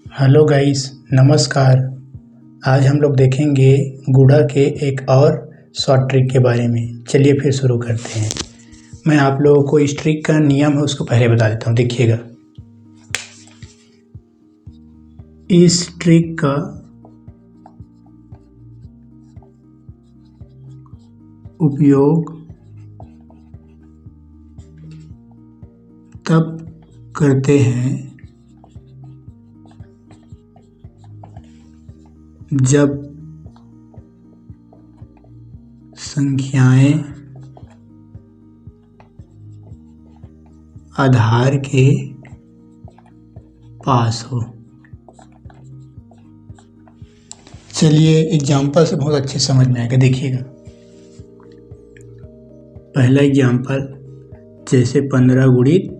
Hello guys, नमस्कार। आज हम लोग देखेंगे गुड़ा के एक और शॉर्ट ट्रिक के बारे में। चलिए फिर शुरू करते हैं। मैं आप लोगों को इस ट्रिक का नियम है उसको पहले बता देता हूँ। देखिएगा, इस ट्रिक का उपयोग तब करते हैं जब संख्याएं आधार के पास हो। चलिए एग्जाम्पल से बहुत अच्छे समझ में आएगा। देखिएगा, पहला एग्जाम्पल, जैसे 15 गुणित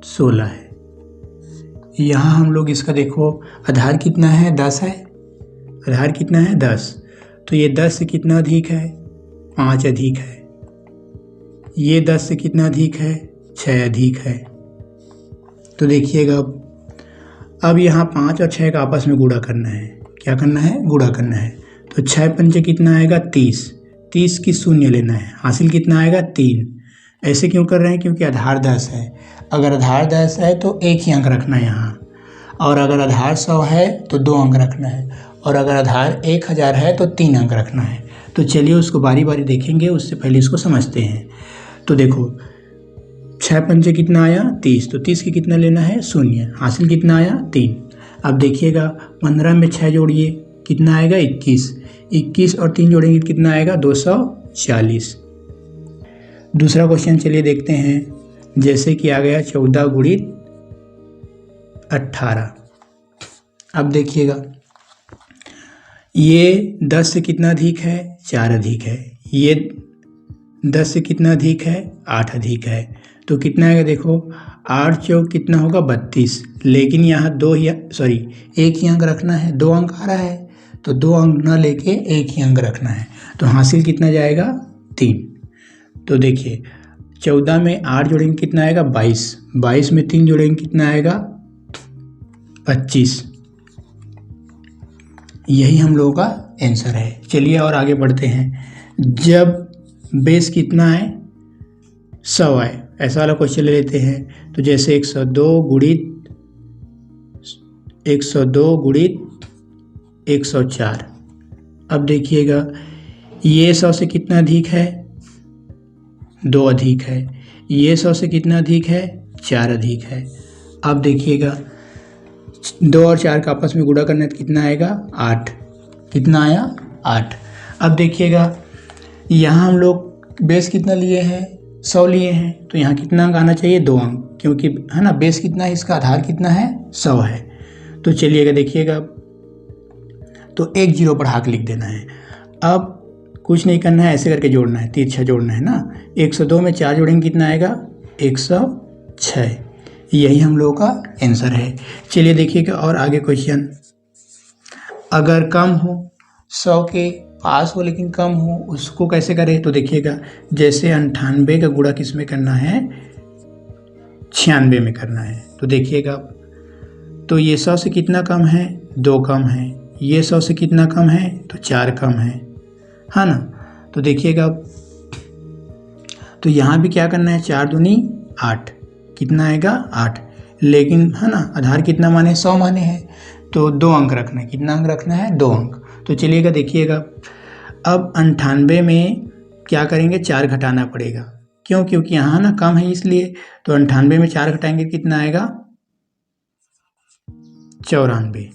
16 है। यहाँ हम लोग इसका देखो, आधार कितना है? 10 है। आधार कितना है? 10। तो ये 10 से कितना अधिक है? 5 अधिक है। ये 10 से कितना अधिक है? 6 अधिक है। तो देखिएगा, अब यहाँ 5 और 6 का आपस में गुणा करना है। क्या करना है? गुणा करना है। तो 6 पंचे कितना आएगा? 30। 30 की शून्य लेना है। हासिल कितना आएगा? 3। ऐसे क्यों कर रहे हैं? क्योंकि आधार 10 है। अगर आधार 10 है तो एक ही अंक रखना है यहाँ, और अगर आधार 100 है तो 2 अंक रखना है, और अगर आधार 1000 है तो 3 अंक रखना है। तो चलिए उसको बारी बारी देखेंगे, उससे पहले इसको समझते हैं। तो देखो, 6 पंचे कितना आया? 30। तो 30 की कितना लेना है? शून्य। हासिल कितना आया? 3। अब देखिएगा, 15 में 6 जोड़िए, कितना आएगा? 21। 21 और 3 जोड़ेंगे कितना आएगा? 240। दूसरा क्वेश्चन चलिए देखते हैं। जैसे कि आ गया 14 गुणित 18। अब देखिएगा, ये 10 से कितना अधिक है? 4 अधिक है। ये 10 से कितना अधिक है? 8 अधिक है। तो कितना आएगा? देखो, 8 चौक कितना होगा? 32। लेकिन यहाँ एक ही अंक रखना है। 2 अंक आ रहा है तो 2 अंक ना लेके एक ही अंक रखना है। तो हासिल कितना जाएगा? 3। तो देखिए, 14 में 8 जोड़ेंगे कितना आएगा? 22। 22 में 3 जोड़ेंगे कितना आएगा? 25। यही हम लोगों का आंसर है। चलिए और आगे बढ़ते हैं। जब बेस कितना है? 100 है। ऐसा वाला क्वेश्चन ले लेते हैं। तो जैसे 102 गुणित 104। अब देखिएगा, ये 100 से कितना अधिक है? 2 अधिक है। ये 100 से कितना अधिक है? 4 अधिक है। अब देखिएगा, 2 और 4 का आपस में गुणा करना है तो कितना आएगा? 8। कितना आया? 8। अब देखिएगा, यहाँ हम लोग बेस कितना लिए हैं? 100 लिए हैं। तो यहाँ कितना अंक आना चाहिए? 2 अंक, क्योंकि है ना, बेस कितना है इसका? आधार कितना है? 100 है। तो चलिएगा देखिएगा, तो एक जीरो बढ़ा के लिख देना है। अब कुछ नहीं करना है, ऐसे करके जोड़ना है, तिरछा जोड़ना है ना। 102 में 4 जोड़ेंगे कितना आएगा? 106। यही हम लोगों का आंसर है। चलिए देखिएगा और आगे क्वेश्चन। अगर कम हो, 100 के पास हो लेकिन कम हो, उसको कैसे करें? तो देखिएगा, जैसे 98 का गुणा किस में करना है? 96 में करना है। तो देखिएगा, तो ये 100 से कितना कम है? 2 कम है। ये 100 से कितना कम है? तो 4 कम है ना। तो देखिएगा, तो यहाँ भी क्या करना है? 4 दूनी 8। कितना आएगा? 8। लेकिन है ना, आधार कितना माने? 100 माने हैं। तो 2 अंक रखना है। कितना अंक रखना है? 2 अंक। तो चलिएगा देखिएगा, अब 98 में क्या करेंगे? 4 घटाना पड़ेगा। क्यों? क्योंकि यहाँ ना कम है इसलिए। तो 98 में 4 घटाएंगे कितना आएगा? 94।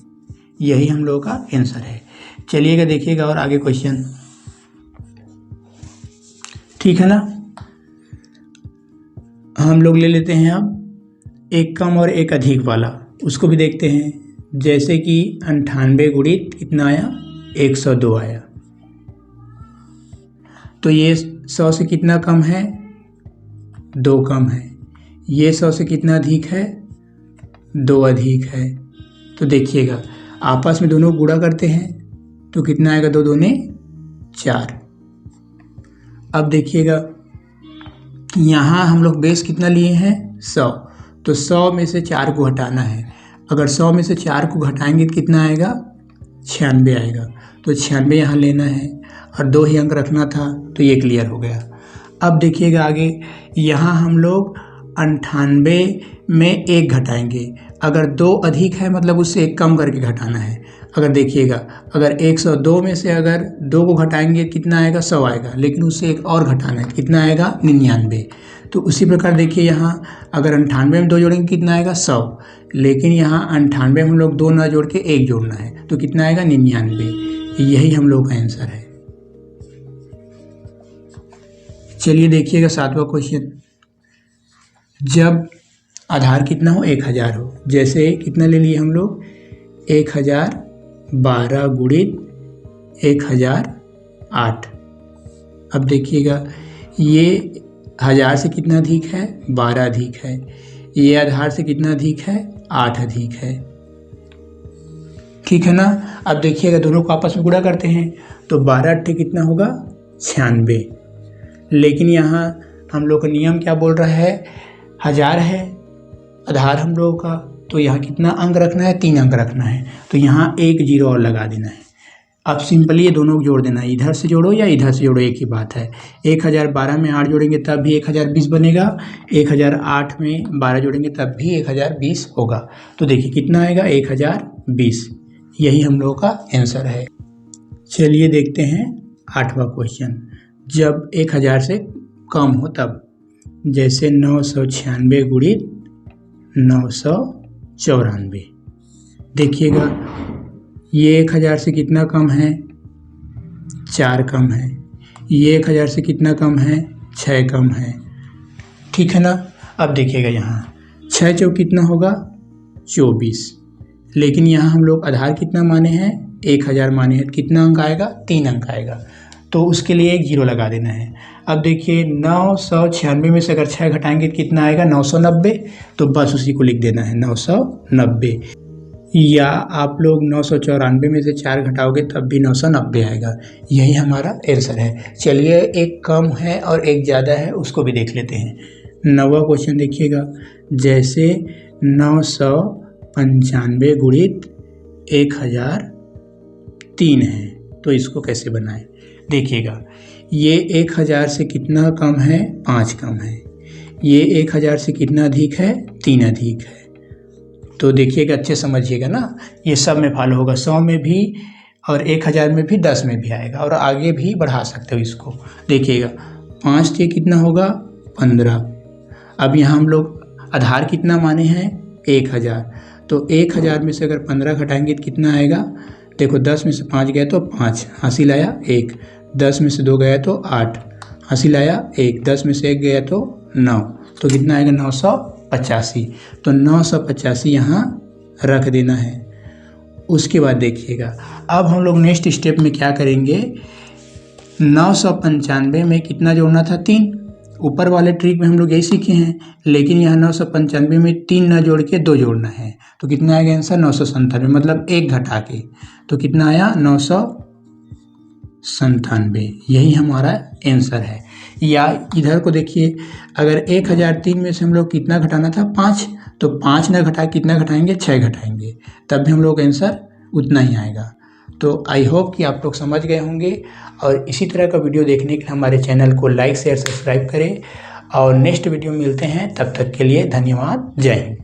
यही हम लोगों का आंसर है। चलिएगा देखिएगा और आगे क्वेश्चन, ठीक है ना। हम लोग ले लेते हैं अब एक कम और एक अधिक वाला, उसको भी देखते हैं। जैसे कि 98 गुणित कितना आया? 102 आया। तो ये 100 से कितना कम है? 2 कम है। ये 100 से कितना अधिक है? 2 अधिक है। तो देखिएगा, आपस में दोनों गुणा करते हैं तो कितना आएगा? 2 दूने 4। अब देखिएगा, यहाँ हम लोग बेस कितना लिए हैं? 100। तो 100 में से 4 को हटाना है। अगर 100 में से 4 को घटाएंगे तो कितना आएगा, 96 आएगा। तो 96 यहाँ लेना है और 2 ही अंक रखना था, तो ये क्लियर हो गया। अब देखिएगा आगे, यहाँ हम लोग 98 में 1 घटाएंगे। अगर 2 अधिक है मतलब उससे 1 कम करके घटाना है। अगर देखिएगा, अगर 102 में से अगर 2 को घटाएंगे कितना आएगा, 100 आएगा, लेकिन उससे 1 और घटाना है, कितना आएगा, 99। तो उसी प्रकार देखिए यहाँ अगर 98 में 2 जोड़ेंगे कितना आएगा, 100, लेकिन यहाँ 98 में हम लोग 2 ना जोड़ के 1 जोड़ना है, तो कितना आएगा, 99। यही हम लोग का आंसर है। चलिए देखिएगा 7वां क्वेश्चन। जब आधार कितना हो, 1000 हो, जैसे कितना ले लिए हम लोग, 1012 गुणित 1008। अब देखिएगा ये 1000 से कितना अधिक है, 12 अधिक है। ये आधार से कितना अधिक है, 8 अधिक है। ठीक है ना। अब देखिएगा दोनों को आपस में गुणा करते हैं तो 12 अट्ठे कितना होगा, 96। लेकिन यहाँ हम लोग का नियम क्या बोल रहा है, 1000 है आधार हम लोगों का, तो यहाँ कितना अंक रखना है, 3 अंक रखना है, तो यहाँ 1 0 और लगा देना है। अब सिंपली ये दोनों को जोड़ देना है, इधर से जोड़ो या इधर से जोड़ो, एक ही बात है। 1012 में 8 जोड़ेंगे तब भी 1020 बनेगा, 1008 में 12 जोड़ेंगे तब भी 1020 होगा। तो देखिए कितना आएगा, 1020। यही हम लोगों का आंसर है। चलिए देखते हैं 8वां क्वेश्चन। जब 1000 से कम हो तब, जैसे 996 गुणित 994। देखिएगा ये 1000 से कितना कम है, 4 कम है। ये 1000 से कितना कम है, 6 कम है। ठीक है ना। अब देखिएगा यहाँ 6 चौक कितना होगा, 24। लेकिन यहाँ हम लोग आधार कितना माने हैं, 1000 माने हैं, कितना अंक आएगा, 3 अंक आएगा, तो उसके लिए 1 0 लगा देना है। अब देखिए 996 में से अगर 6 घटाएंगे तो कितना आएगा, 990। तो बस उसी को लिख देना है, 990। या आप लोग 994 में से 4 घटाओगे तब भी 990 आएगा। यही हमारा आंसर है। चलिए एक कम है और एक ज़्यादा है, उसको भी देख लेते हैं। 9वां क्वेश्चन देखिएगा। जैसे 995 गुणित 1003 है, तो इसको कैसे बनाएं। देखिएगा ये 1000 से कितना कम है, 5 कम है। ये 1000 से कितना अधिक है, 3 अधिक है। तो देखिएगा अच्छे समझिएगा ना, ये सब में फॉलो होगा, 100 में भी और 1000 में भी, 10 में भी आएगा, और आगे भी बढ़ा सकते हो इसको। देखिएगा 5 से कितना होगा, 15। अब यहाँ हम लोग आधार कितना माने हैं, 1000। तो 1000 में से अगर 15 घटाएंगे तो कितना आएगा, देखो 10 में से 5 गए तो 5, हासिल आया 1। 10 में से 2 गया तो 8, हासिल आया 1। 10 में से 1 गया तो 9, तो कितना आएगा, 985। तो 985 यहाँ रख देना है। उसके बाद देखिएगा अब हम लोग नेक्स्ट स्टेप में क्या करेंगे, 995 में कितना जोड़ना था, 3। ऊपर वाले ट्रिक में हम लोग यही सीखे हैं, लेकिन यहाँ 995 में 3 ना जोड़ के 2 जोड़ना है, तो कितना आएगा आंसर, 997, मतलब 1 घटा के, तो कितना आया, 997। यही हमारा आंसर है। या इधर को देखिए, अगर 1003 में से हम लोग कितना घटाना था, 5, तो 5 ना घटा कितना घटाएंगे, 6 घटाएंगे, तब भी हम लोग आंसर उतना ही आएगा। तो आई होप कि आप लोग समझ गए होंगे, और इसी तरह का वीडियो देखने के लिए हमारे चैनल को लाइक शेयर सब्सक्राइब करें, और नेक्स्ट वीडियो में मिलते हैं। तब तक के लिए धन्यवाद। जय हिंद।